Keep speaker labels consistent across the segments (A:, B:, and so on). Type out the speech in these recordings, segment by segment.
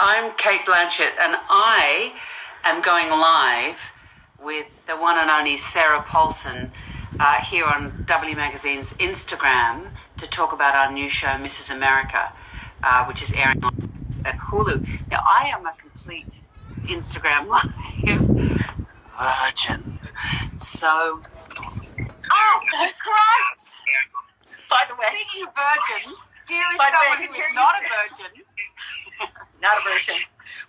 A: I'm Cate Blanchett, and I am going live with the one and only Sarah Paulson here on W Magazine's Instagram to talk about our new show, Mrs. America, which is airing at Hulu. Now, I am a complete Instagram live virgin. So, oh, Christ!
B: By the way,
A: speaking of virgins, here is someone who is not a virgin.
B: Not a virgin.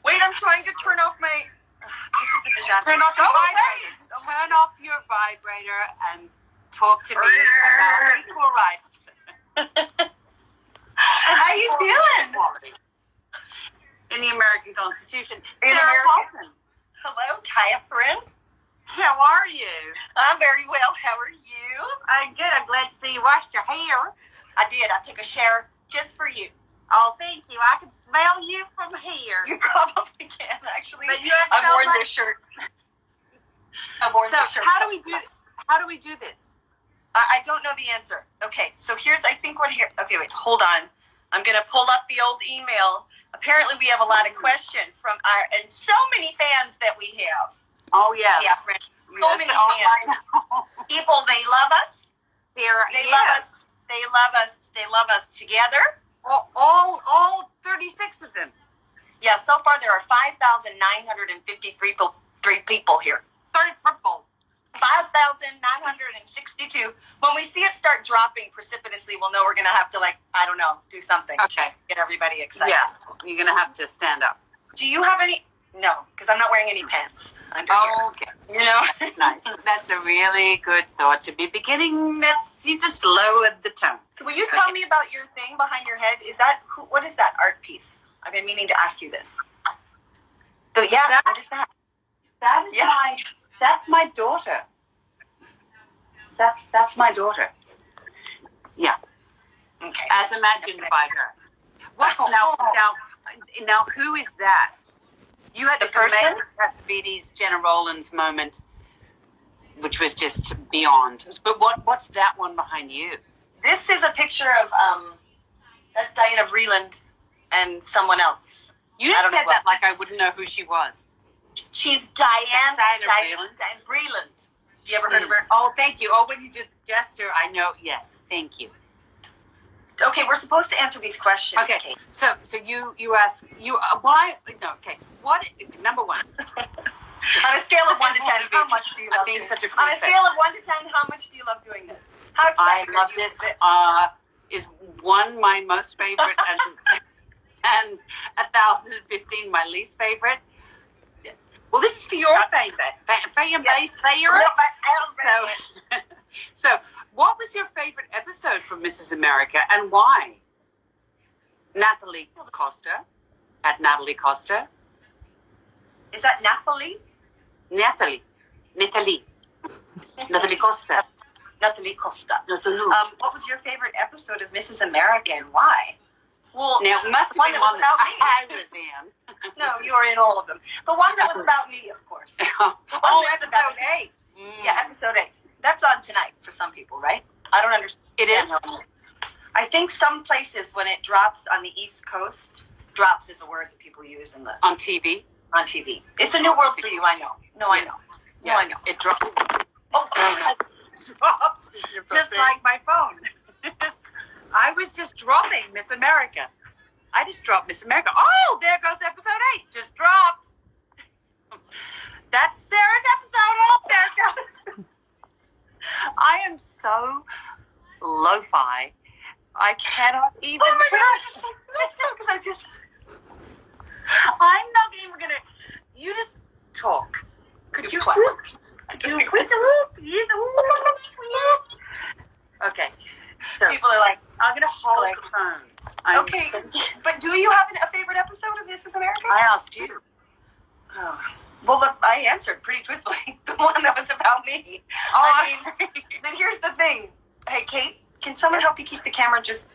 B: Wait, I'm trying to turn off my... this is a disaster.
A: Turn off your vibrator. Turn off your vibrator and talk to me about equal rights.
B: How you feeling?
A: In the American Constitution.
B: In
A: Sarah
B: American.
A: Paulson.
B: Hello, Catherine.
A: How are you?
B: I'm very well. How are you?
A: I'm good. I'm glad to see you washed your hair.
B: I did. I took a shower just for you.
A: Oh, thank you. I can smell you from here.
B: You probably can, actually.
A: But you have
B: I've worn this shirt. I've worn this shirt.
A: How do we do this?
B: I don't know the answer. Okay, so here's, I think what here. Okay, wait, hold on. I'm going to pull up the old email. Apparently, we have a lot of questions from our, and so many fans that we have.
A: Oh, yes.
B: Yeah, so many fans. People, they love us. They love us. They love us. They love us together.
A: All 36 of them.
B: Yeah, so far there are 5,953 people here.
A: 30 purple.
B: 5,962. When we see it start dropping precipitously, we'll know we're going to have to, do something.
A: Okay.
B: Get everybody excited.
A: Yeah, you're going to have to stand up.
B: Do you have any? No, because I'm not wearing any pants under here.
A: Okay.
B: You know?
A: That's nice. That's a really good thought to be beginning. You just lowered the tone.
B: Will you tell me about your thing behind your head? What is that art piece? I've been meaning to ask you this. So yeah, what is that?
A: That's my daughter. That's my daughter. Yeah.
B: Okay.
A: As imagined by her. Now, who is that? You had this amazing Cassavetes, Jenna Rollins moment, which was just beyond. But what's that one behind you?
B: This is a picture of that's Diana Vreeland and someone else.
A: You just said that like I wouldn't know who she was.
B: She's Diana Vreeland. You ever heard of her?
A: Oh, thank you. Oh, when you did the gesture, I know. Yes, thank you.
B: Okay, we're supposed to answer these questions.
A: Okay, so you ask why? No, okay. What? Number one.
B: On a scale of 1 to 10, how much do you love doing this? On a scale of 1 to 10, how much do you love doing this? How excited
A: are you? Is 1 my most favorite and 1,015 my least favorite. Yes. Well, this is for your fan base, Sarah. So, what was your favorite episode from Mrs. America and why? Natalie Costa, at Natalie Costa.
B: Is that Nathalie?
A: Natalie Costa.
B: Natalie Costa. What was your favorite episode of Mrs. America and why? Well,
A: now, it must have been one that I was in.
B: No, you were in all of them. The one that was about me, of course.
A: Episode 8.
B: Yeah, episode 8. That's on tonight for some people, right? I don't understand.
A: It is?
B: I think some places when it drops on the East Coast, drops is a word that people use
A: on TV.
B: On TV. It's a new world for you, I know. I know.
A: Yeah, I know. It dropped. Oh, dropped. Just like my phone. I was just dropping Miss America. I just dropped Miss America. Oh, there goes episode 8. Just dropped. That's Sarah's episode. Oh, there it goes. I am so lo-fi. I cannot even.
B: Oh my God. Because
A: I'm not even going to. You just talk. Could you quit? Okay. So
B: people are like,
A: I'm going to hold the phone.
B: Okay. But do you have a favorite episode of Mrs. America?
A: I asked you.
B: Oh. Well, look, I answered pretty truthfully. The one that was about me. Then here's the thing. Hey, Cate, can someone help you keep the camera just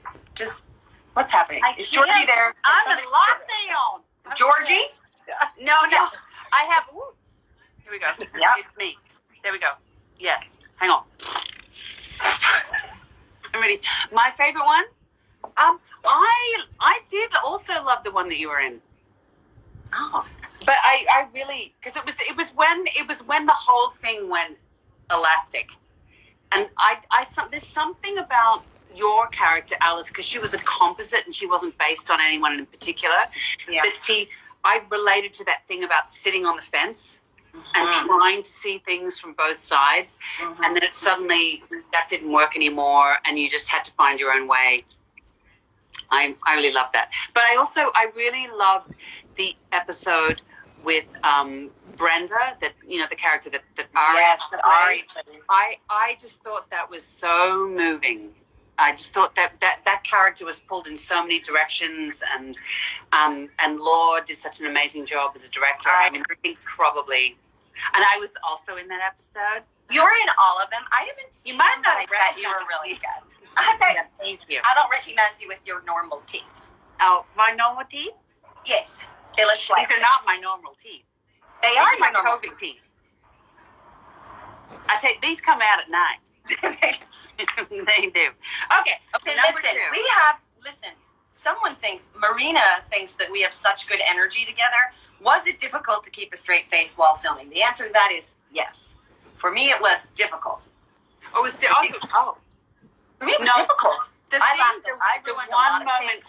B: what's happening? Is Georgie there?
A: I'm in lockdown.
B: Georgie?
A: No. I have. Ooh. Here we go. Yeah. It's me. There we go. Yes. Hang on. I'm ready. My favorite one? I did also love the one that you were in.
B: Oh.
A: But I really, because it was when the whole thing went elastic, and there's something about your character Alice, because she was a composite and she wasn't based on anyone in particular.
B: Yeah.
A: That I related to that thing about sitting on the fence and trying to see things from both sides, and then it suddenly that didn't work anymore, and you just had to find your own way. I really love that. But I really loved the episode with Brenda, that the character that Ari.
B: Yes, that Ari plays.
A: I just thought that was so moving. I just thought that character was pulled in so many directions, and Law did such an amazing job as a director. I think probably, and I was also in that episode.
B: You were in all of them. I haven't seen
A: you might
B: them,
A: not
B: but I bet you were really good.
A: Thank you.
B: I don't recognize you with your normal teeth.
A: Oh, my normal teeth?
B: Yes. They look like
A: These are not my normal teeth.
B: They
A: These
B: are
A: my
B: your normal
A: COVID teeth. I tell you, these come out at night. They do. Okay.
B: Okay,
A: Number
B: listen.
A: two.
B: Someone Marina thinks that we have such good energy together. Was it difficult to keep a straight face while filming? The answer to that is yes. For me, it was difficult.
A: Oh, it was difficult.
B: For me, it was difficult.
A: I ruined a lot of takes.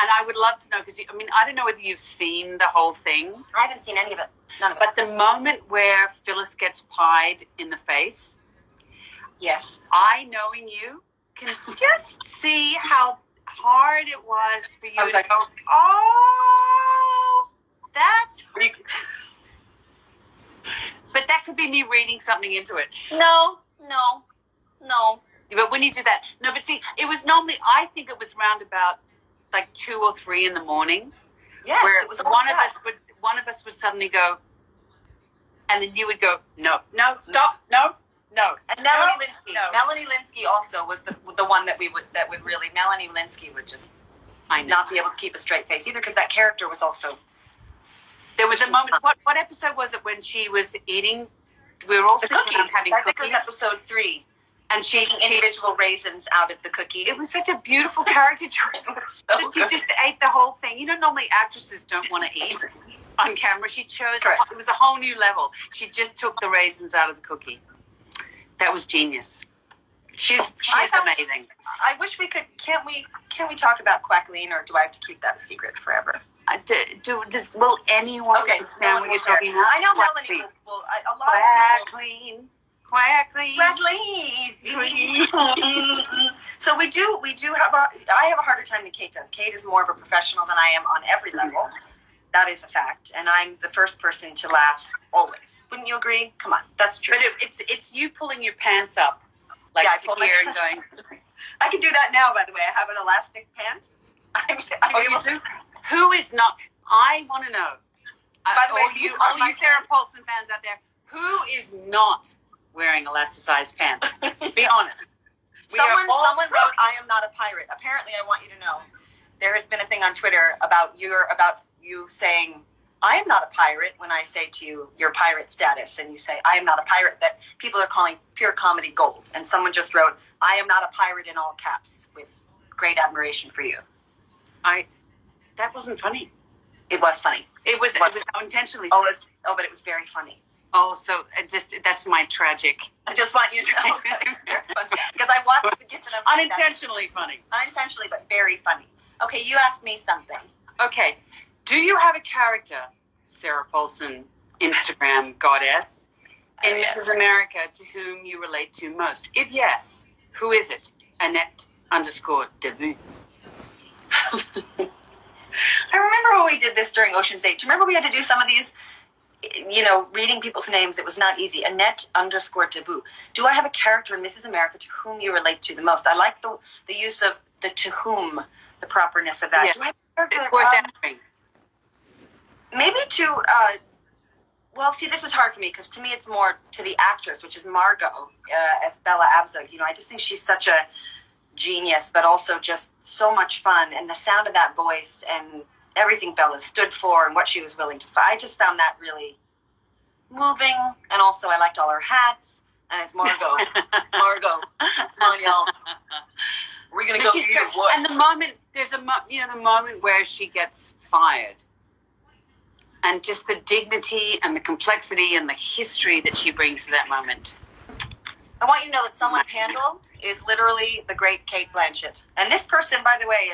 A: And I would love to know, because I don't know whether you've seen the whole thing.
B: I haven't seen any of it. None of it.
A: But the moment where Phyllis gets pied in the face,
B: yes,
A: I, knowing you, can just see how hard it was for you to go, oh, that's... But that could be me reading something into it.
B: No.
A: But when you do that, no, but see, it was normally, I think it was round about like 2 or 3 in the morning.
B: Yes,
A: where
B: it was
A: one of us would suddenly go, and then you would go, no, stop, no.
B: And Melanie Linsky also was the one that would really, Melanie Linsky would just not be able to keep a straight face either, because that character was also.
A: There was a moment. What episode was it when she was eating? We were all sitting around having cookies.
B: I think it was episode 3.
A: And she
B: taking individual raisins out of the cookie.
A: It was such a beautiful caricature. She just ate the whole thing. Normally actresses don't want to eat on camera. She chose. It was a whole new level. She just took the raisins out of the cookie. That was genius. She's amazing.
B: I wish we could. Can we talk about Quackleen, or do I have to keep that a secret forever?
A: Will anyone understand what you're talking about?
B: I know Melanie will. A lot of people.
A: Quackleen.
B: So we do have I have a harder time than Kate does. Kate is more of a professional than I am on every level. That is a fact. And I'm the first person to laugh always. Wouldn't you agree? Come on. That's true.
A: But it's you pulling your pants up like here and going.
B: I can do that now, by the way. I have an elastic pant.
A: You do? Who is not? I want to know.
B: By the way,
A: all you Sarah Paulson fans out there, who is not wearing elasticized pants? Be honest.
B: Someone wrote, "I am not a pirate." Apparently, I want you to know, there has been a thing on Twitter about you saying, "I am not a pirate," when I say to you your pirate status, and you say, "I am not a pirate," that people are calling pure comedy gold. And someone just wrote, "I am not a pirate," in all caps, with great admiration for you.
A: That wasn't funny.
B: It was funny.
A: It was intentionally funny.
B: But it was very funny.
A: Oh, so that's my tragic.
B: I just want you to know that it's very funny. Because I watched the gift and I was
A: unintentionally funny.
B: Unintentionally, but very funny. Okay, you asked me something.
A: Okay. Do you have a character, Sarah Paulson, Instagram goddess, in Mrs. America to whom you relate to most? If yes, who is it? Annette_debut.
B: I remember when we did this during Ocean's 8. Do you remember we had to do some of these, reading people's names? It was not easy. Annette_debut. Do I have a character in Mrs. America to whom you relate to the most? I like the use of the to whom, the properness of that.
A: Yeah.
B: Do I have a character?
A: It's worth answering.
B: Maybe to, see, this is hard for me because to me it's more to the actress, which is Margot as Bella Abzug. I just think she's such a genius, but also just so much fun. And the sound of that voice and everything Bella stood for and what she was willing to fight. I just found that really moving. And also I liked all her hats. And it's Margot. Margot. Come on, y'all. We're going to go eat or what?
A: And the moment, there's the moment where she gets fired. and just the dignity and the complexity and the history that she brings to that moment.
B: I want you to know that someone's handle is literally the great Cate Blanchett. And this person, by the way,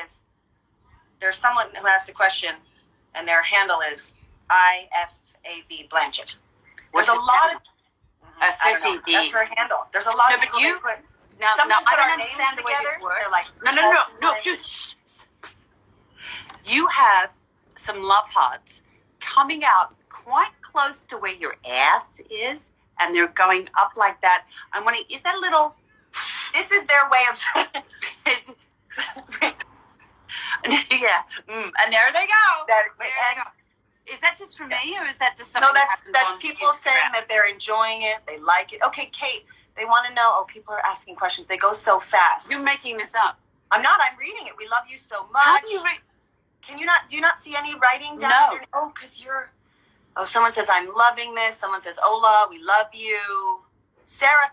B: there's someone who asked a question, and their handle is IFAV Blanchett. There's a lot of... I don't know. That's her handle. There's a lot of people that put...
A: Now, I don't understand the way this works. Like, no. You have some love hearts coming out quite close to where your ass is, and they're going up like that. I'm wondering, is that a little...
B: This is their way of...
A: Yeah. And there they go. There they go. Is that just for me, or is that just something
B: that's people saying that they're enjoying it, they like it. Okay, Cate, they want to know. Oh, people are asking questions. They go so fast.
A: You're making this up.
B: I'm not. I'm reading it. We love you so much.
A: How do you read?
B: Can you not? Do you not see any writing down
A: there?
B: No. Oh, because you're... Oh, someone says, I'm loving this. Someone says, Ola, we love you. Sarah,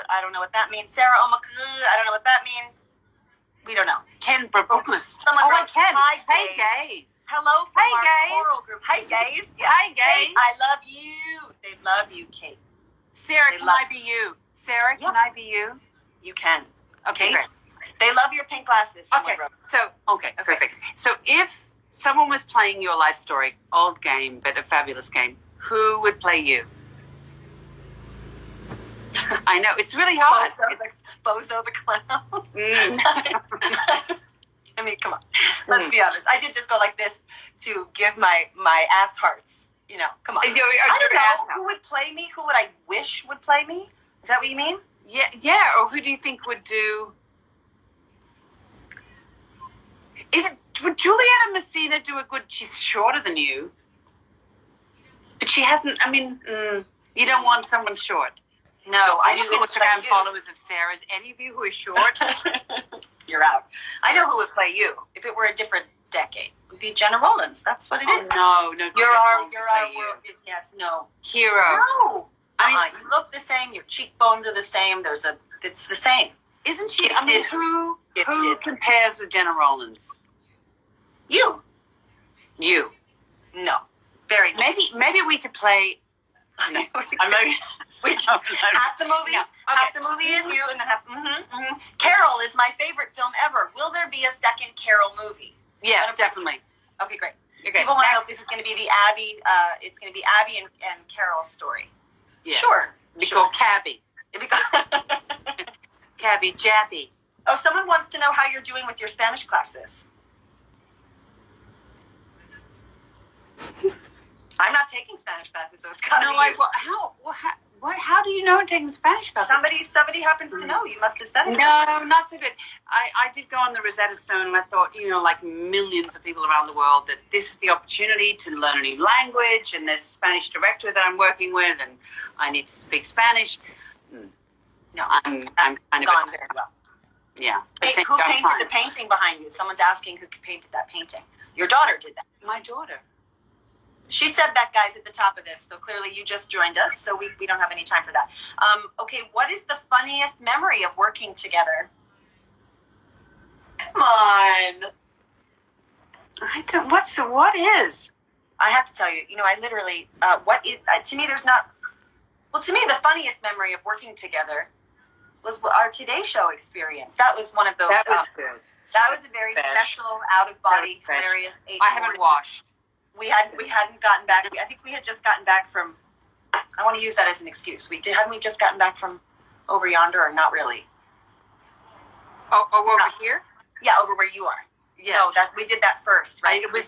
B: I don't know what that means. Sarah, I don't know what that means. We don't know.
A: Ken Brabukus.
B: Someone wrote,
A: Ken.
B: Hi,
A: hey, gays.
B: Hello from
A: hey,
B: our
A: gays.
B: choral group. Hi, gays. Yeah.
A: Hi, gays.
B: Cate, I love you. They love you, Cate.
A: Sarah, can I be you? Sarah, can I be you?
B: You can.
A: Okay,
B: Cate?
A: great.
B: They love your pink glasses.
A: Okay, perfect. So if someone was playing your life story, old game, but a fabulous game, who would play you? I know, it's really hard.
B: Bozo the clown. I mean, come on. Let's be honest. I did just go like this to give my ass hearts. You know, come on. I don't know who would play me. Who would I wish would play me? Is that what you mean?
A: Yeah. Or who do you think would do? Would Juliana Messina do a good? She's shorter than you, but she hasn't. I mean, you don't want someone short.
B: No,
A: so
B: I know
A: Instagram followers of Sarah's. Any of you who are short,
B: you're out. I know who would play you if it were a different decade. It would be Jenna Rollins. That's what it is.
A: No.
B: You're our world. Yes, no
A: hero.
B: No, I mean, you look the same. Your cheekbones are the same. It's the same.
A: Isn't she? I mean, who compares with Jenna Rollins?
B: You.
A: No.
B: Very.
A: Maybe we could play. No.
B: Half the movie. No. Okay. Half the movie is you, and then half. Carol is my favorite film ever. Will there be a second Carol movie?
A: Yes, definitely.
B: Okay, great. People want to know if this is going to be the Abby. It's going to be Abby and Carol's story. Yeah. Sure.
A: It'd be called Cabby. Cabby Jappy.
B: Oh, someone wants to know how you're doing with your Spanish classes. I'm not taking Spanish classes, so it's got to be you.
A: How do you know I'm taking Spanish classes?
B: Somebody happens to know. You must have said it.
A: No, not so good. I did go on the Rosetta Stone, and I thought, like millions of people around the world, that this is the opportunity to learn a new language, and there's a Spanish director that I'm working with, and I need to speak Spanish.
B: No,
A: I'm kind of
B: gone very well.
A: Yeah.
B: Hey, who painted the painting behind you? Someone's asking who painted that painting. Your daughter did that.
A: My daughter.
B: She said that, guys, at the top of this. So clearly you just joined us, so we don't have any time for that. Okay, what is the funniest memory of working together? Come on.
A: What is?
B: I have to tell you, I literally, to me, to me, the funniest memory of working together was our Today Show experience. That was one of those.
A: That was good.
B: That was a very special, out-of-body, hilarious.
A: I haven't washed.
B: We hadn't gotten back. I think we had just gotten back from. I want to use that as an excuse. Hadn't we just gotten back from over yonder, or not really?
A: Oh, over here?
B: Yeah, over where you are.
A: Yes.
B: No, we did that first, right?
A: It was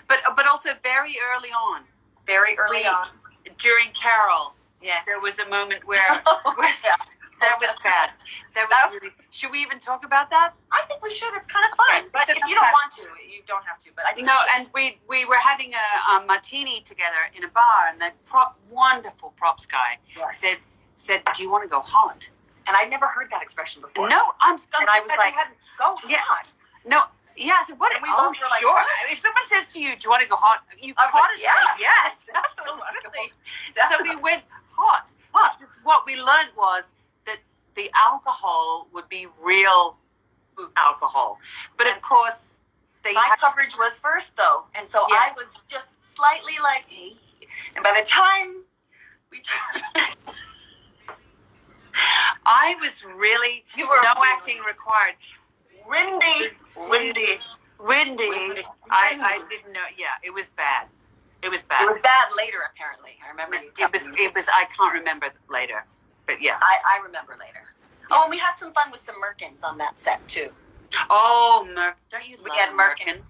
A: but also very early on.
B: Very early on.
A: During Carol.
B: Yes.
A: There was a moment where that was bad. Really, should we even talk about that?
B: I think we should. It's kind of fun. But if you don't want to, you don't have to. But I think
A: and we were having a martini together in a bar, and the wonderful props guy said, "Do you want to go hot?"
B: And I'd never heard that expression before.
A: No, I was like,
B: "Go hot."
A: No. Yeah, so what?
B: And we both were like,
A: sure. If someone says to you, "Do you want to go hot?" You hot
B: like, yes,
A: absolutely. So we went hot. What we learned was that the alcohol would be real alcohol, but of course,
B: My coverage was first, though, and so I was just slightly like, hey. And by the time we
A: I was really
B: You were
A: no
B: really-
A: acting required.
B: windy.
A: I didn't know. Yeah, it was bad. It was bad.
B: It was bad later, apparently. I remember you.
A: It was. I can't remember later, but yeah.
B: I remember later. Oh, and we had some fun with some Merkins on that set too.
A: Oh, don't you love
B: We had
A: Merkin?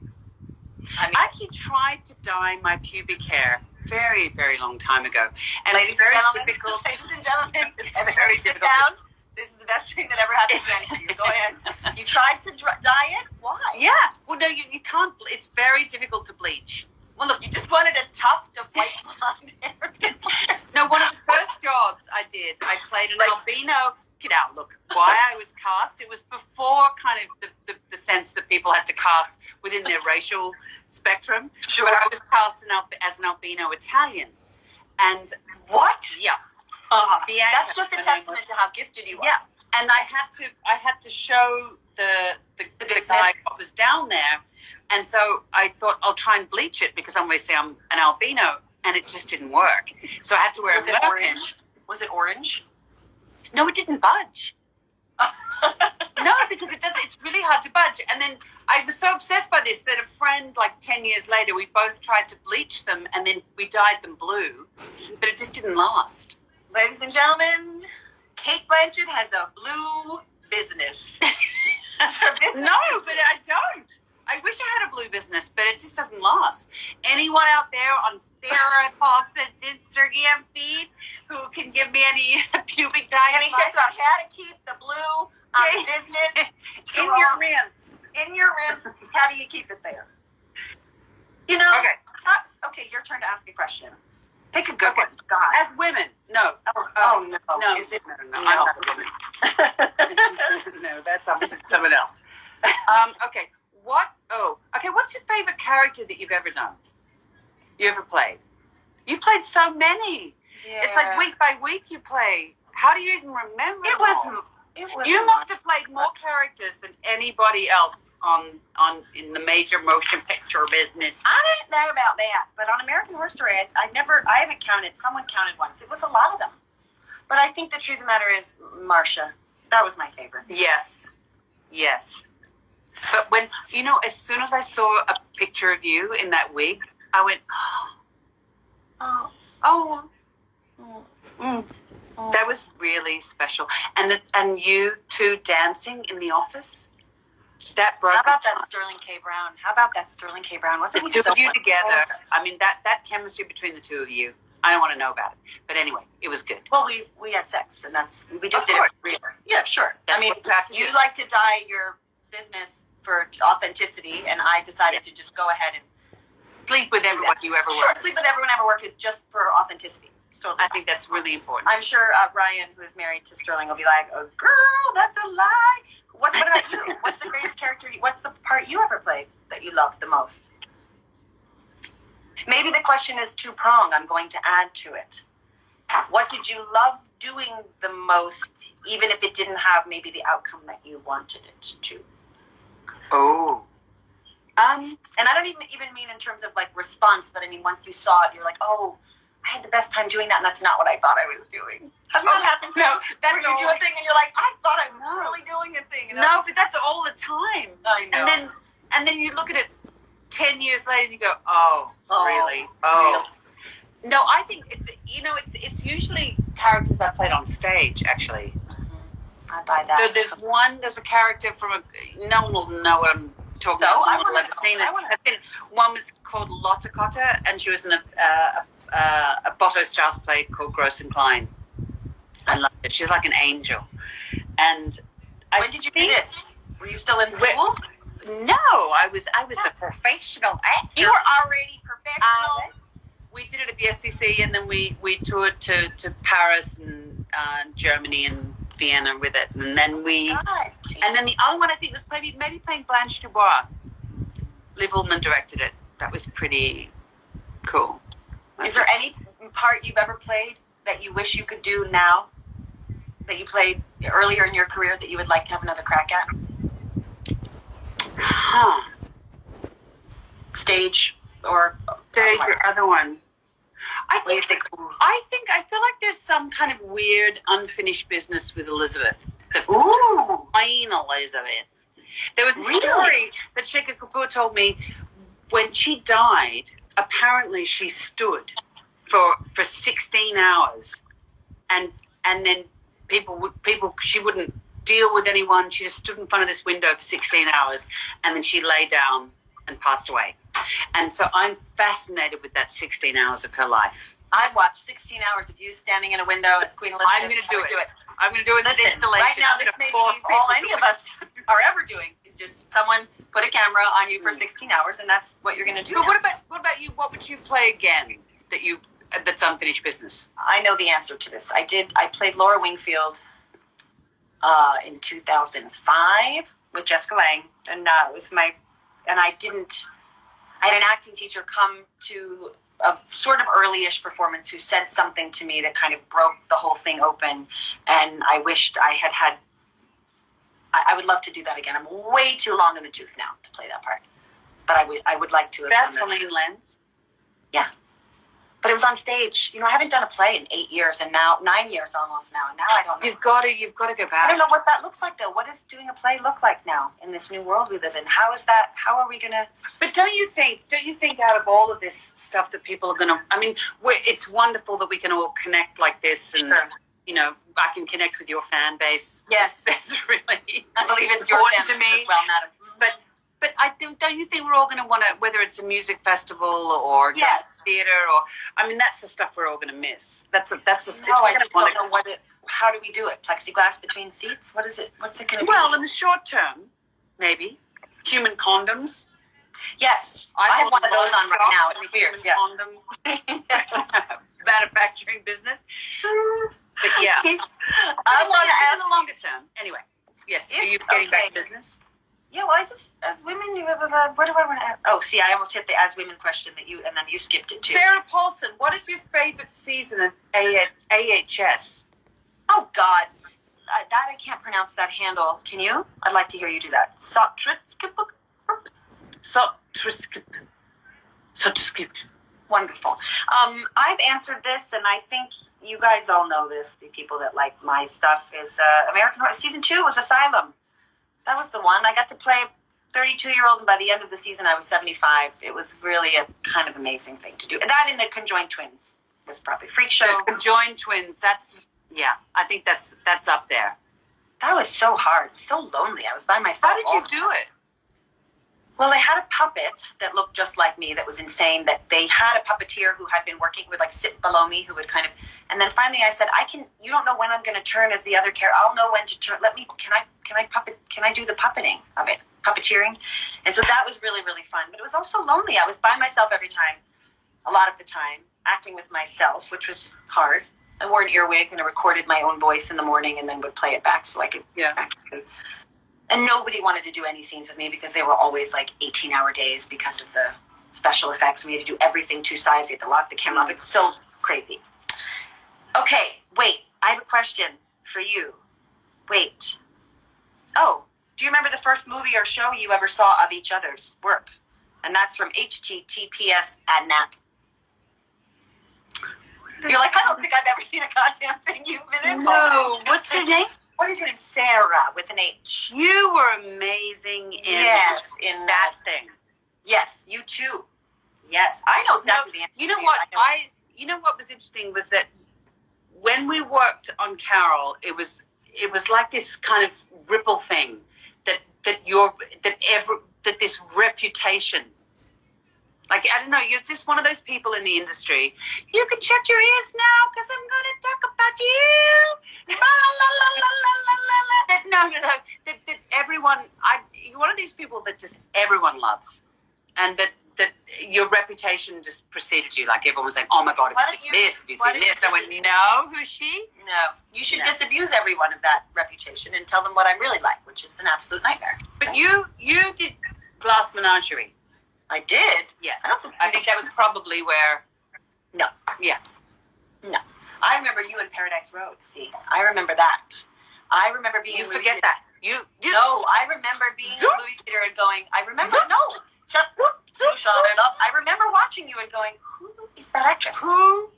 B: I mean,
A: I actually tried to dye my pubic hair very, very long time ago, and
B: ladies
A: it's very
B: and gentlemen,
A: difficult.
B: ladies and gentlemen,
A: It's
B: everybody
A: very
B: sit
A: difficult.
B: down. This is the best thing that ever happened to any of you. Go ahead. You tried to dye it? Why?
A: Yeah. Well, no, you can't. It's very difficult to bleach.
B: Well, look, you just wanted a tuft of white blonde hair.
A: No, one of the first jobs I did, I played an albino. Get out, look. Why I was cast, it was before kind of the sense that people had to cast within their racial spectrum.
B: Sure.
A: But I was cast as an albino Italian. And
B: What?
A: yeah. Bianca,
B: That's just a
A: her name
B: testament
A: was.
B: to how gifted you are.
A: Yeah. And I had to show the
B: business.
A: guy what was down there. And so I thought I'll try and bleach it because obviously I'm an albino, and it just didn't work. So I had to wear
B: Was
A: a
B: it
A: merkin.
B: orange? Was it orange?
A: No, it didn't budge. No, because it does. It's really hard to budge. And then I was so obsessed by this that a friend, like 10 years later, we both tried to bleach them, and then we dyed them blue, but it just didn't last.
B: Ladies and gentlemen, Cate Blanchett has a blue business. Her business
A: No, but I don't. I wish I had a blue business, but it just doesn't last. Anyone out there on Sarah Paulson's Instagram feed who can give me any pubic dye
B: Any tips about how to keep the blue on the business?
A: in your rinse?
B: In your rinse, how do you keep it there? You know,
A: Okay.
B: okay, your turn to ask a question. Pick a good
A: Okay.
B: one. God.
A: As women, no.
B: Oh, no.
A: No,
B: Is it?
A: no,
B: No.
A: I'm not a woman. No, that's obviously someone else. Okay. What's your favorite character that you've ever done? You ever played? You played so many.
B: Yeah.
A: It's like week by week you play. How do you even remember?
B: It
A: them all?
B: was.
A: You must have played more characters than anybody else on in the major motion picture business.
B: I didn't know about that, but on American Horror Story, I haven't counted. Someone counted once. It was a lot of them. But I think the truth of the matter is, Marcia, that was my favorite.
A: Yes. But when, as soon as I saw a picture of you in that wig, I went, that was really special. And you two dancing in the office, that broke.
B: How about that Sterling K. Brown? Wasn't
A: The
B: he
A: two
B: so
A: of you
B: wonderful?
A: together. I mean, that chemistry between the two of you, I don't want to know about it. But anyway, it was good.
B: Well, we had sex, and we just
A: Of
B: did
A: course.
B: it for real. Yeah, sure.
A: That's
B: I mean,
A: what you have to
B: you
A: do.
B: like to dye your business for authenticity, and I decided to just go ahead and
A: Sleep with everyone you ever
B: sure
A: worked.
B: sleep with everyone I ever worked with just for authenticity. It's totally
A: I
B: fine.
A: think that's really important.
B: I'm sure Ryan, who is married to Sterling, will be like, "Oh, girl, that's a lie." What about you? What's the greatest character? What's the part you ever played that you loved the most? Maybe the question is two-pronged. I'm going to add to it. What did you love doing the most, even if it didn't have maybe the outcome that you wanted it to?
A: Oh.
B: And I don't even mean in terms of like response, but I mean once you saw it, you're like, "Oh, I had the best time doing that, and that's not what I thought I was doing." Hasn't that happened?
A: No, that's
B: Where you do a thing and you're like, "I thought I was really doing a thing."
A: No, but that's all the time.
B: I know.
A: And then you look at it 10 years later and you go, oh really? No, I think it's usually characters I played on stage, actually.
B: I buy that.
A: So there's a character from no one will know what I'm talking about.
B: I
A: No one will have seen it. One was called Lotta Cotta, and she was in a Botto Strauss play called Gross and Klein. I loved it. She's like an angel. And
B: When did you do this? Were you still in school?
A: No, I was a professional actor.
B: You were already professional.
A: We did it at the SDC, and then we toured to Paris and Germany and Vienna with it, and then the other one I think was maybe playing Blanche Dubois. Liv Ullmann directed it. That was pretty cool.
B: Is there any part you've ever played that you wish you could do now, that you played earlier in your career that you would like to have another crack at?
A: Huh.
B: stage or
A: Your other one.
B: What do you think?
A: I feel like there's some kind of weird unfinished business with Elizabeth. The
B: Ooh.
A: fine Elizabeth. There was a story that Shekhar Kapoor told me when she died. Apparently, she stood for 16 hours, and then she wouldn't deal with anyone. She just stood in front of this window for 16 hours, and then she lay down and passed away. And so I'm fascinated with that 16 hours of her life.
B: I'd watch 16 hours of you standing in a window as Queen Elizabeth.
A: I'm going to do it. I'm going to do it as an installation.
B: Right now, this may be all any of us are ever doing is just someone put a camera on you for 16 hours, and that's what you're going to do.
A: But what about you? What would you play again that's unfinished business?
B: I know the answer to this. I played Laura Wingfield in 2005 with Jessica Lange, and it was I had an acting teacher come to a sort of early-ish performance who said something to me that kind of broke the whole thing open, and I wished I had I would love to do that again. I'm way too long in the tooth now to play that part, but I would like to have
A: Vaseline lens.
B: Yeah. But it was on stage. I haven't done a play in 8 years, and now 9 years almost now, and now I don't know.
A: You've got to go back.
B: I don't know what that looks like, though. What does doing a play look like now in this new world we live in? How is that? How are we going to...
A: But don't you think out of all of this stuff that people are going to... I mean, it's wonderful that we can all connect like this, and, I can connect with your fan base.
B: Yes.
A: That's really
B: I believe it's your
A: important
B: fan
A: to me.
B: as well, madam.
A: But don't you think we're all going to want to, whether it's a music festival or theater, or that's the stuff we're all going to miss. That's the stuff.
B: No, I just don't know how do we do it? Plexiglass between seats? What is it? What's it going to be?
A: Well, in the short term, maybe human condoms.
B: Yes, I have one of those on right now. It's weird.
A: Condom manufacturing business. But yeah,
B: I want to ask
A: in the longer term. Anyway, yes. Are you getting back to business?
B: Yeah, well, as women, what do I want to ask? Oh, see, I almost hit the as women question and then you skipped it too.
A: Sarah Paulson, what is your favorite season of AHS?
B: Oh, God. I can't pronounce that handle. Can you? I'd like to hear you do that. Sotriskip. Wonderful. I've answered this, and I think you guys all know this, the people that like my stuff, is American Horror. Season 2 was Asylum. That was the one. I got to play a 32-year-old, and by the end of the season, I was 75. It was really a kind of amazing thing to do. And that and the Conjoined Twins was probably Freak Show.
A: The Conjoined Twins, I think that's up there.
B: That was so hard. So lonely. I was by myself.
A: How did you do it?
B: Well, they had a puppet that looked just like me that was insane, that they had a puppeteer who had been working, would sit below me, who would kind of, and then finally I said, you don't know when I'm going to turn as the other character. I'll know when to turn. Can I do the puppeting of it? Puppeteering? And so that was really, really fun. But it was also lonely. I was by myself every time, a lot of the time, acting with myself, which was hard. I wore an earwig and I recorded my own voice in the morning and then would play it back so I could actually. And nobody wanted to do any scenes with me because they were always 18-hour days because of the special effects. We had to do everything 2 sides. You had to lock the camera off. It's so crazy. Okay, wait. I have a question for you. Wait. Oh, do you remember the first movie or show you ever saw of each other's work? And that's from HTTPS ADNAP. You're like, I don't think I've ever seen a goddamn thing you've been in.
A: No. What's your name?
B: What is your name? Sarah with an H.
A: You were amazing in that thing.
B: Yes, you too. Yes, I know exactly the answer.
A: You know what? You know what was interesting was that when we worked on Carol, it was like this kind of ripple thing that this reputation. I don't know, you're just one of those people in the industry. You can shut your ears now because I'm going to talk about you. That everyone, you're one of these people that just everyone loves. And that your reputation just preceded you. Everyone was saying, oh my God, have you seen this? Have you seen this? I went, no, who's she?
B: No. You should disabuse everyone of that reputation and tell them what I'm really like, which is an absolute nightmare.
A: But you did Glass Menagerie.
B: I did?
A: Yes. I think that was probably where...
B: No.
A: Yeah.
B: No. I remember you in Paradise Road, see. I remember that. I remember being...
A: You forget that. You
B: No, I remember being in the movie theater and going, I remember... No! Shut up. and going, who is that actress?
A: Who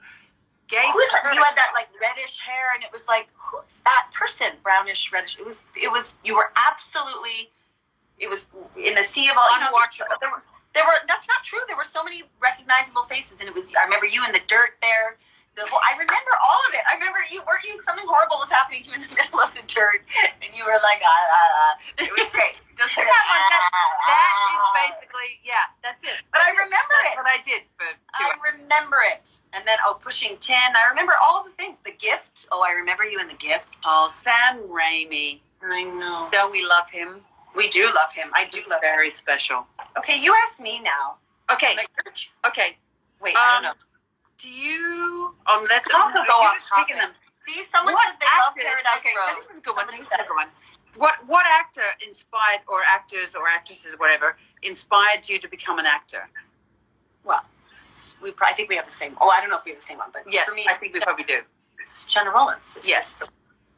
A: gave
B: Who's
A: her?
B: You had that like reddish hair, and it was like, who's that person? Brownish, reddish. It was. You were absolutely. It was in the sea of all.
A: Unwatchable.
B: There were. That's not true. There were so many recognizable faces, and it was. I remember you in the dirt there. I remember all of it. I remember you. Weren't you? Something horrible was happening to you in the middle of the dirt, and you were like, It was great. Just
A: that is basically, that's it.
B: But I remember
A: That's what I did for 2
B: I remember it. And then, pushing tin. I remember all of the things. The Gift. Oh, I remember you in The Gift.
A: Oh, Sam Raimi.
B: I know.
A: Don't we love him?
B: We do love him. I do
A: He's
B: love him.
A: very special.
B: Okay, you ask me now.
A: Okay.
B: Okay. Wait, I don't know.
A: Do you... let's
B: also go off
A: topic.
B: topic. See, someone says they love Paradise Row.
A: This is a good one. This is a good one. What actor inspired, or actors or actresses, whatever, inspired you to become an actor?
B: Well, I think we have the same. Oh, I don't know if we have the same one, but
A: Yes,
B: for me,
A: I think we probably do.
B: it's Jenna Rollins.
A: Yes,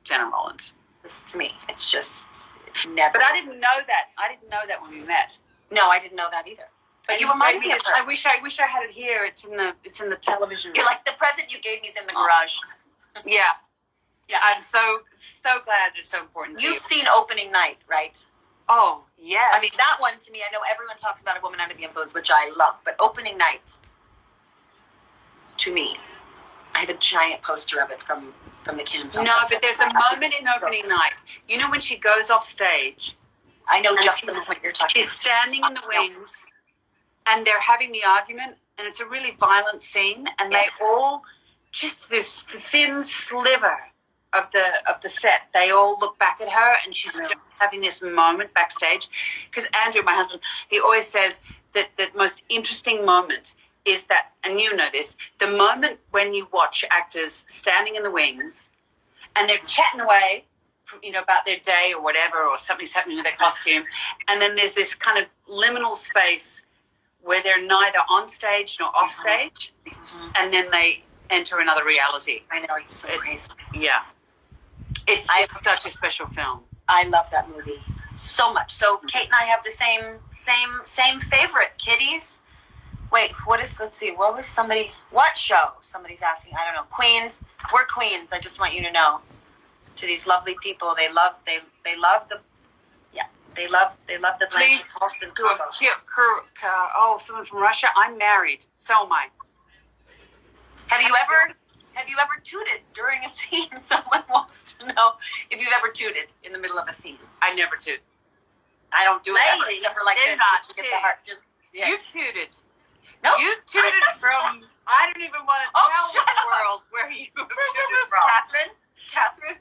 A: Jenna Rollins.
B: This to me, it's just never.
A: But I didn't know that. I didn't know that when we met.
B: No, I didn't know that either. But you remind me of her.
A: I wish I had it here. It's in the television.
B: You're like, the present you gave me is in the garage.
A: Yeah.
B: Yeah.
A: I'm so glad it's so important to you.
B: You've seen Opening Night, right?
A: Oh, yes.
B: I mean, that one to me, I know everyone talks about A Woman Under the Influence, which I love, but Opening Night, to me, I have a giant poster of it from the Cannes Film
A: No,
B: Festival.
A: but there's a moment in Opening Night. You know when she goes off stage?
B: I know
A: and
B: just the moment you're talking
A: She's standing in the wings, and they're having the argument, and it's a really violent scene, and
B: Yes.
A: they all, just this thin sliver of the set, they all look back at her, and she's just having this moment backstage. Because Andrew, my husband, he always says that the most interesting moment is that, and you know this, the moment when you watch actors standing in the wings and they're chatting away, about their day or whatever, or something's happening with their costume, and then there's this kind of liminal space where they're neither on stage nor off stage, and then they enter another reality.
B: I know, it's so crazy.
A: Yeah. It's such a special film.
B: I love that movie so much. So Kate and I have the same favorite, Kitties. Wait, let's see, what show? Somebody's asking, I don't know. Queens. We're Queens, I just want you to know. To these lovely people, they love the
A: Please,
B: Paulson
A: someone from Russia. I'm married. So am I.
B: Have you ever tooted during a scene? Someone wants to know if you've ever tooted in the middle of a scene.
A: I never toot.
B: I don't do it ever,
A: Ladies,
B: except for like
A: do
B: this.
A: not
B: To get the heart.
A: You tooted.
B: No.
A: You tooted from, I don't even want to tell the world where you have tooted from.
B: Catherine.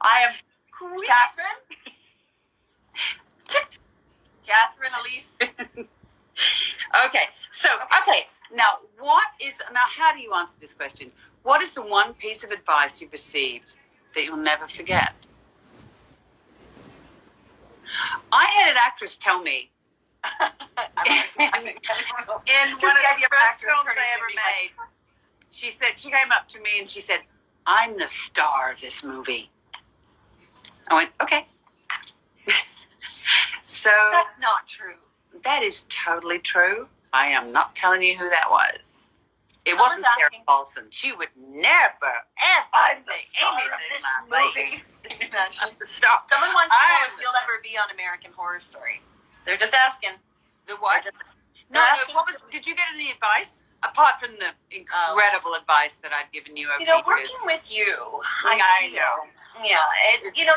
A: I am queen.
B: Catherine Elise.
A: Okay, now how do you answer this question? What is the one piece of advice you've received that you'll never forget? I had an actress tell me in one of the first films I ever made, she came up to me and she said, "I'm the star of this movie." I went, "Okay." So
B: that's not true.
A: That is totally true. I am not telling you who that was. It
B: Someone's
A: wasn't Sarah
B: asking-
A: Paulson. She would never, ever say anything like
B: movie.
A: Stop.
B: Someone wants to know if you'll ever be on American Horror Story. They're just asking.
A: The what?
B: They're asking
A: Did you get any advice? Apart from the incredible advice that I've given you over the years.
B: Working with you,
A: I know.
B: Yeah,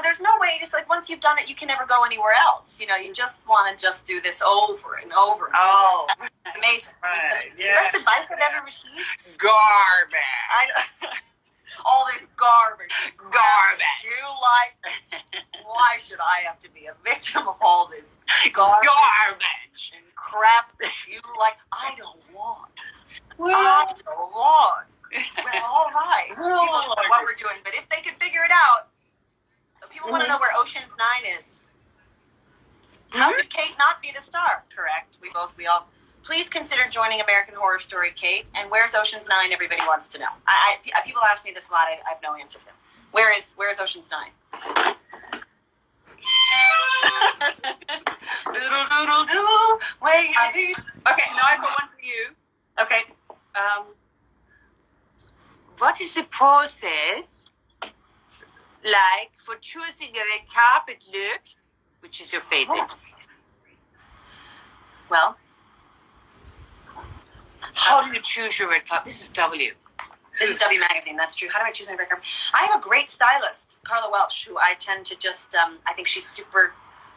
B: there's no way. It's like once you've done it, you can never go anywhere else. You just want to just do this over and over.
A: Oh,
B: amazing!
A: Right.
B: The best advice I've ever received.
A: Garbage.
B: All this garbage.
A: Garbage.
B: You like? Why should I have to be a victim of all this garbage and crap that you like? I don't want. I don't want. Well, all right. People don't know what we're doing, but if they could figure it out, people want to know where Ocean's 9 is. How could Kate not be the star? Correct. We all. Please consider joining American Horror Story, Kate. And where's Ocean's 9? Everybody wants to know. People ask me this a lot. I have no answer for them. Where's Ocean's 9? Doodle doodle doodle. Wait.
A: Okay, now I've got one for you.
B: Okay.
A: What is the process like for choosing a red carpet look? Which is your favorite?
B: Well,
A: How do you choose your red carpet? This is W.
B: this is W Magazine. That's true. How do I choose my red carpet? I have a great stylist, Carla Welsh, who I tend to just. I think she's super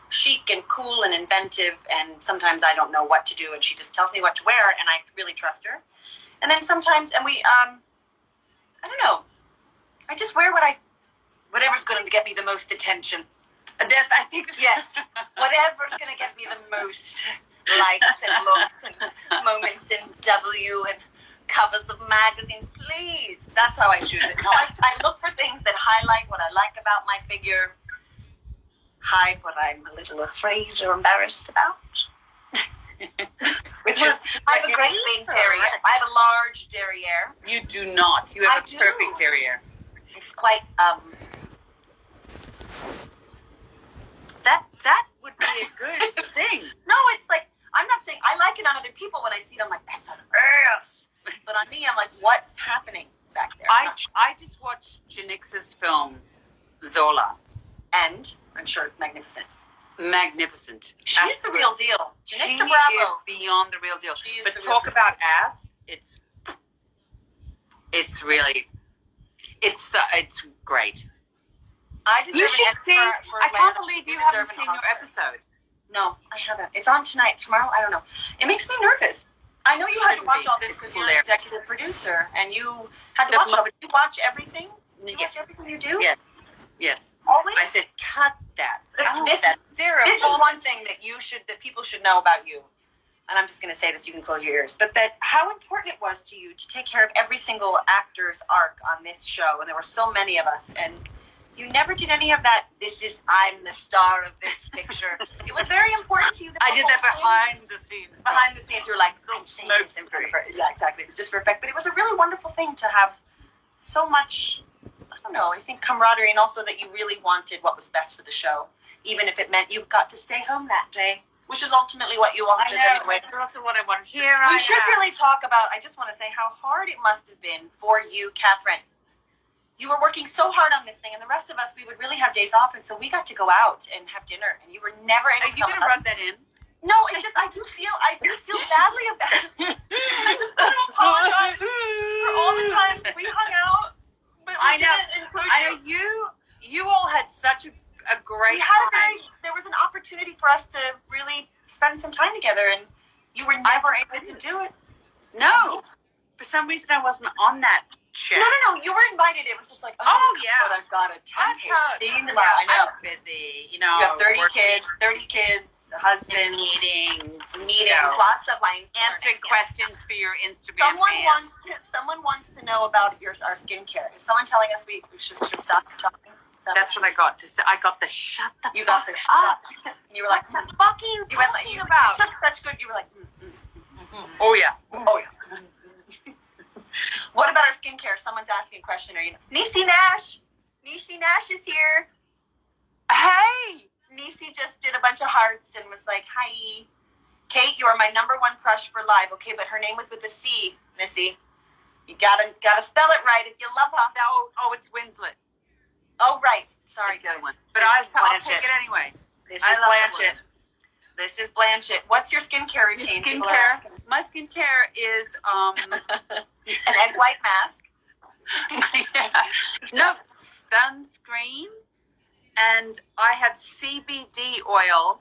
B: chic and cool and inventive, and sometimes I don't know what to do, and she just tells me what to wear, and I really trust her. And then sometimes, and we, I don't know. I just wear whatever's going to get me the most attention.
A: That I think
B: Yes, whatever's going to get me the most likes and looks and moments in W and covers of magazines, please. That's how I choose it. No, I look for things that highlight what I like about my figure, hide what I'm a little afraid or embarrassed about. Which is, I have a great big derriere. I have a large derriere.
A: you do not. You have
B: I
A: a
B: do.
A: perfect derriere.
B: It's quite,
A: That would be a good thing.
B: no, it's like, I'm not saying, I like it on other people when I see it, I'm like, that's an ass. But on me, I'm like, what's happening back there?
A: I just watched Janix's film Zola.
B: And I'm sure it's magnificent.
A: Magnificent.
B: She's the real deal.
A: She
B: Janixa
A: is
B: Bravo.
A: beyond the real deal.
B: She is
A: But
B: the real
A: talk
B: deal.
A: about ass. It's really it's great.
B: I deserve
A: You
B: an
A: should
B: Oscar
A: see.
B: for
A: I can't
B: Atlanta.
A: believe you
B: deserve
A: haven't
B: an
A: seen your
B: Oscar.
A: episode.
B: No, I haven't. It's on tonight, tomorrow. I don't know. It makes me nervous. I know you had to
A: Shouldn't
B: watch
A: be.
B: all this
A: This
B: because
A: is
B: you're an
A: hilarious.
B: executive producer and you had to
A: The
B: watch it
A: mo-
B: all. But you watch everything? You
A: Yes.
B: watch everything you do?
A: Yes. Yes.
B: Always?
A: I said, cut that.
B: This-
A: That's Sarah.
B: This is one thing that people should know about you. And I'm just going to say this, you can close your ears, but that how important it was to you to take care of every single actor's arc on this show. And there were so many of us. And you never did any of that. I'm the star of this picture. It was very important to you.
A: I did that
B: the whole thing-
A: behind the scenes.
B: Behind the scenes, you were like, I'm saying
A: Smoke
B: this in
A: screen.
B: front of her. Yeah, exactly. It's just for effect. But it was a really wonderful thing to have so much, I don't know, I think camaraderie, and also that you really wanted what was best for the show, even if it meant you got to stay home that day, which is ultimately what you
A: I
B: wanted
A: know.
B: anyway.
A: That's also what I want to hear.
B: We should really talk about, I just want to say how hard it must have been for you, Catherine. You were working so hard on this thing, and the rest of us, we would really have days off, and so we got to go out and have dinner, and you were never able
A: Are
B: to
A: you
B: come
A: going to
B: with us.
A: rub that in?
B: No, I do feel badly about it. I just want to apologize for all the times we hung out, but we
A: I know.
B: didn't include
A: I know you all had such a great
B: We had
A: time.
B: there was an opportunity for us to really spend some time together, and you were never able to do it.
A: No. For some reason, I wasn't on that chat.
B: No, you were invited. It was just like,
A: Oh, yeah.
B: but I've got a 10K scene tomorrow.
A: Yeah,
B: I know.
A: I was busy. You know,
B: You have 30
A: working,
B: kids, a husband,
A: meetings,
B: meetings,
A: know,
B: lots of lines.
A: answering questions for your Instagram
B: Someone wants to know about our skincare. Is someone telling us we should stop talking?
A: That's what I got. I got the shut the
B: You
A: fuck
B: got the
A: up.
B: shot. And you were like,
A: What the fuck are you
B: you went
A: talking
B: like,
A: about?
B: You took such good. You were like,
A: Oh, yeah.
B: oh yeah. What about our skincare? Someone's asking a question. Are you? Niecy Nash. Niecy Nash is here.
A: Hey!
B: Niecy just did a bunch of hearts and was like, "Hi, Kate. You are my number one crush for live. Okay, but her name was with a C, Missy. You gotta spell it right if you love her.
A: Oh, it's Winslet.
B: Oh, right. Sorry,
A: It's the other
B: guys.
A: one. But
B: This is
A: I'll
B: Blanchett.
A: take it anyway.
B: This
A: I
B: is
A: love that
B: Blanchett. This is Blanchett. What's your skincare routine? People are asking.
A: My skincare is
B: An egg white mask.
A: no sunscreen, and I have CBD oil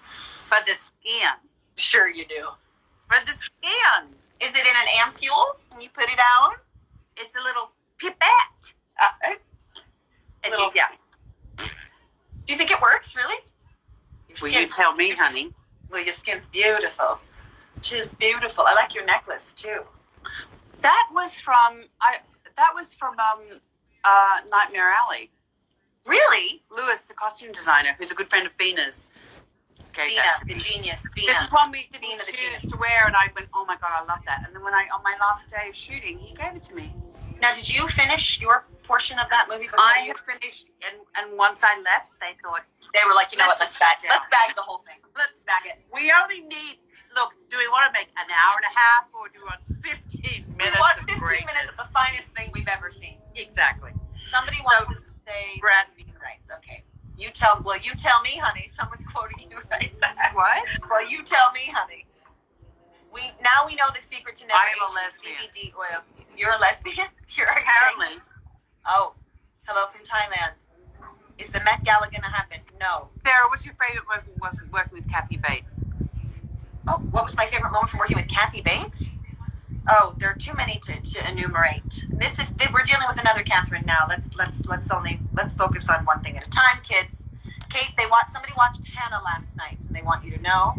A: for the skin.
B: Sure you do.
A: For the skin,
B: Is it in an ampule and you put it on?
A: it's a little pipette. And
B: Little-
A: yeah.
B: Do you think it works, really? Your
A: Will you tell me, honey?
B: Well, your skin's beautiful. She's beautiful. I like your necklace, too.
A: That was from Nightmare Alley.
B: Really?
A: Lewis, the costume designer, who's a good friend of Bina's. Okay,
B: Bina,
A: that's
B: the genius. Bina.
A: This is one we didn't
B: Bina the
A: choose
B: genius.
A: to wear, and I went, oh my god, I love that. And then on my last day of shooting, he gave it to me.
B: Now, did you finish your portion of that movie?
A: I had finished, and once I left, they thought,
B: they were like, you know what?
A: Let's
B: Let's
A: just
B: bag the whole thing. Let's bag it.
A: we only need, look, do we want to make an hour and a half, or do we want 15 minutes
B: We want 15
A: of greatness?
B: minutes of the finest thing we've ever seen.
A: Exactly.
B: Somebody wants us to say lesbian rights. Okay. You tell me, honey. Someone's quoting you right back.
A: What?
B: Well, you tell me, honey. We know the secret to never
A: I am a
B: eating
A: lesbian.
B: CBD oil. You're a lesbian? You're
A: Apparently.
B: Oh, hello from Thailand. Is the Met Gala going to happen? No.
A: Sarah, what's your favorite working with Kathy Bates?
B: Oh, what was my favorite moment from working with Kathy Bates? Oh, there are too many to enumerate. We're dealing with another Catherine now. Let's focus on one thing at a time, kids. Kate, somebody watched Hannah last night, and they want you to know.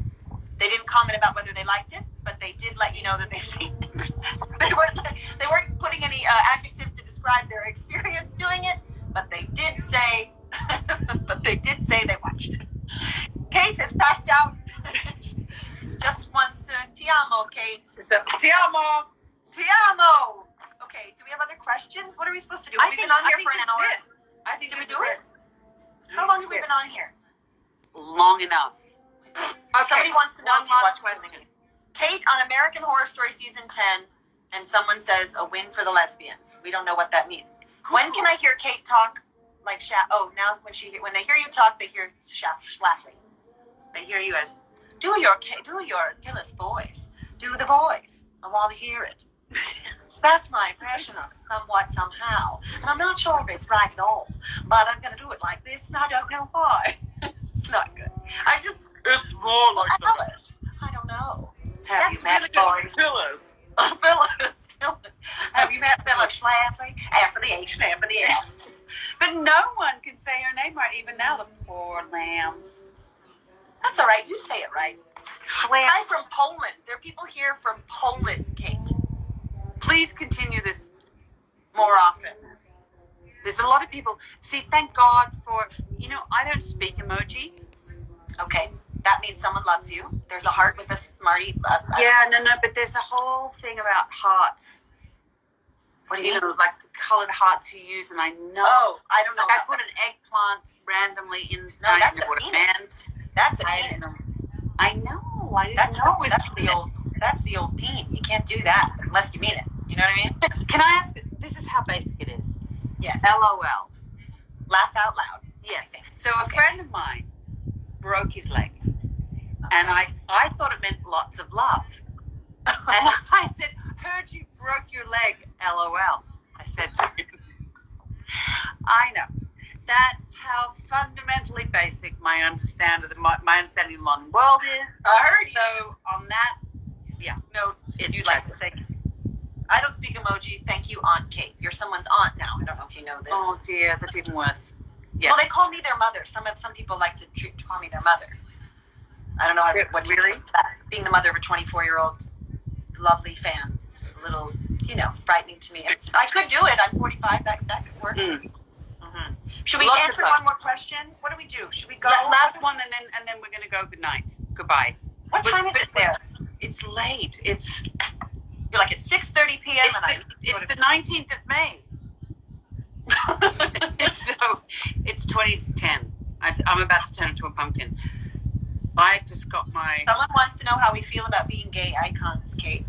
B: They didn't comment about whether they liked it, but they did let you know that they've seen it. They weren't putting any adjectives to describe their experience doing it, but they did say they watched it. Kate has passed out. Just wants to ti amo, Kate.
A: Ti amo.
B: Ti amo. Okay, do we have other questions? What are we supposed to do? We've been on here for an hour.
A: I think
B: Did we
A: this
B: do
A: is
B: it? How long have we been on here?
A: Long enough. Okay.
B: Somebody wants to know
A: One
B: if you
A: last
B: watched
A: question.
B: Kate on American Horror Story season 10, and someone says a win for the lesbians. We don't know what that means.
A: Cool.
B: When can I hear Kate talk like now when they hear you talk, they hear Schlafly. They hear you as do your Gillis voice. Do the voice. I want to hear it. That's my impression of it, somewhat, somehow. And I'm not sure if it's right at all, but I'm going to do it like this, and I don't know why. It's not good.
A: It's more like
B: Phyllis. I don't know. Have you met
A: Phyllis?
B: Phyllis. Have you met Phyllis Schlafly? After the H and after the F.
A: But no one can say her name right, even now, the poor lamb.
B: That's all right. You say it right. Hi from Poland. There are people here from Poland, Kate.
A: Please continue this
B: more often.
A: There's a lot of people. See, thank God for, I don't speak emoji.
B: Okay. That means someone loves you. There's a heart with a Smarty.
A: But there's a whole thing about hearts.
B: What do you mean?
A: Like colored hearts you use, and I know.
B: Oh, I don't know.
A: Like I put an eggplant randomly in.
B: No, that's a penis. That's a penis.
A: I know. I didn't know.
B: That's the old peen. You can't do that unless you mean it. You know what I mean?
A: Can I ask? This is how basic it is.
B: Yes.
A: LOL.
B: Laugh out loud.
A: Yes. So a friend of mine broke his leg, and I thought it meant lots of love. And I said, "Heard you broke your leg." LOL. I said to him. I know. That's how fundamentally basic my understanding of the modern world is.
B: I heard you.
A: So on that,
B: no,
A: it's
B: you'd like to say, I don't speak emoji. Thank you, Aunt Kate. You're someone's aunt now. I don't know if you know this.
A: Oh dear, that's even worse. Yeah.
B: Well, they call me their mother. Some people like to call me their mother. I don't know what to do with that. Being the mother of a 24-year-old lovely fan, it's a little, frightening to me. I could do it. I'm 45. That could work. Mm-hmm. Should we answer one more question? What do we do? Should we go?
A: Last one, and then we're going to go. Good night. Goodbye.
B: What time is it there?
A: It's late.
B: You're like at 6:30 p.m.
A: It's the 19th of May. So it's 2010. I'm about to turn into a pumpkin. I just got my...
B: Someone wants to know how we feel about being gay icons, Kate.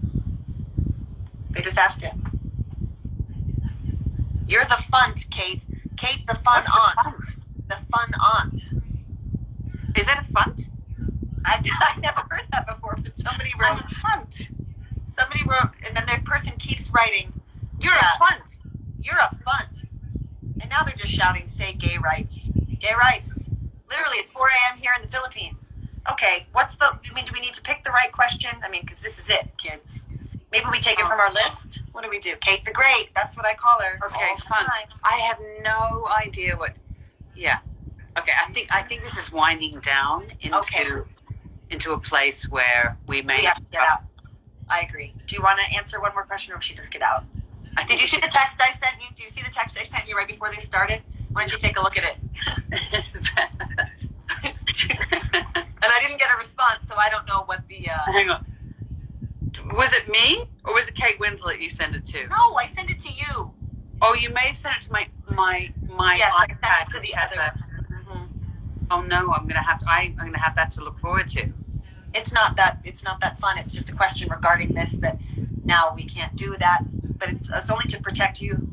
B: They just asked it. You're the funt, Kate. Kate, the fun aunt. The fun aunt.
A: Is that a funt?
B: I never heard that before, but somebody wrote...
A: I'm a funt.
B: Somebody wrote, and then the person keeps writing,
A: You're a funt.
B: You're a funt. And now they're just shouting, say gay rights. Gay rights. Literally, it's 4 a.m. here in the Philippines. Okay, do we need to pick the right question? Because this is it, kids. Maybe we take it from our list. What do we do? Kate the Great. That's what I call her.
A: Okay, fun. I have no idea what... Yeah. Okay, I think this is winding down into a place where we may...
B: We have to get out. I agree. Do you want to answer one more question, or should we just get out? Did you see the text I sent you? Do you see the text I sent you right before they started? Why don't you take a look at it? And I didn't get a response, so I don't know what the...
A: Hang on. Was it me, or was it Kate Winslet you sent it to?
B: No, I sent it to you.
A: Oh, you may have sent it to my
B: Yes, I
A: iPad.
B: sent it to
A: which
B: the
A: has
B: other.
A: Oh no, I'm gonna have that to look forward to.
B: It's not that fun. It's just a question regarding this that now we can't do that, but it's only to protect you.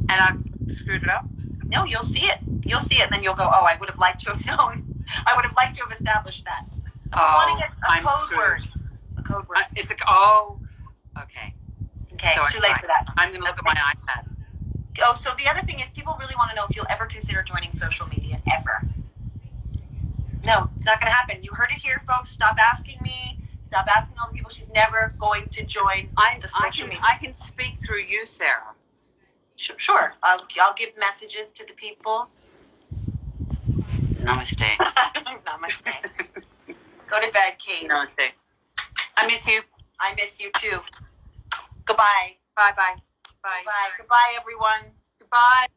A: And I've screwed it up.
B: No, you'll see it. You'll see it, and then you'll go, oh, I would have liked to have known. I would have liked to have established that. I was wanting a code word. A code word.
A: It's okay.
B: Okay,
A: So
B: too late for that.
A: I'm going to look at my iPad.
B: Oh, so the other thing is people really want to know if you'll ever consider joining social media, ever. No, it's not going to happen. You heard it here, folks. Stop asking me. Stop asking all the people. She's never going to join the social media.
A: I can speak through you, Sarah.
B: Sure. I'll give messages to the people.
A: Namaste.
B: Namaste. Go to bed, Kate.
A: Namaste. I miss you.
B: I miss you too. Goodbye.
A: Bye-bye. Bye.
B: Bye. Goodbye, everyone.
A: Goodbye.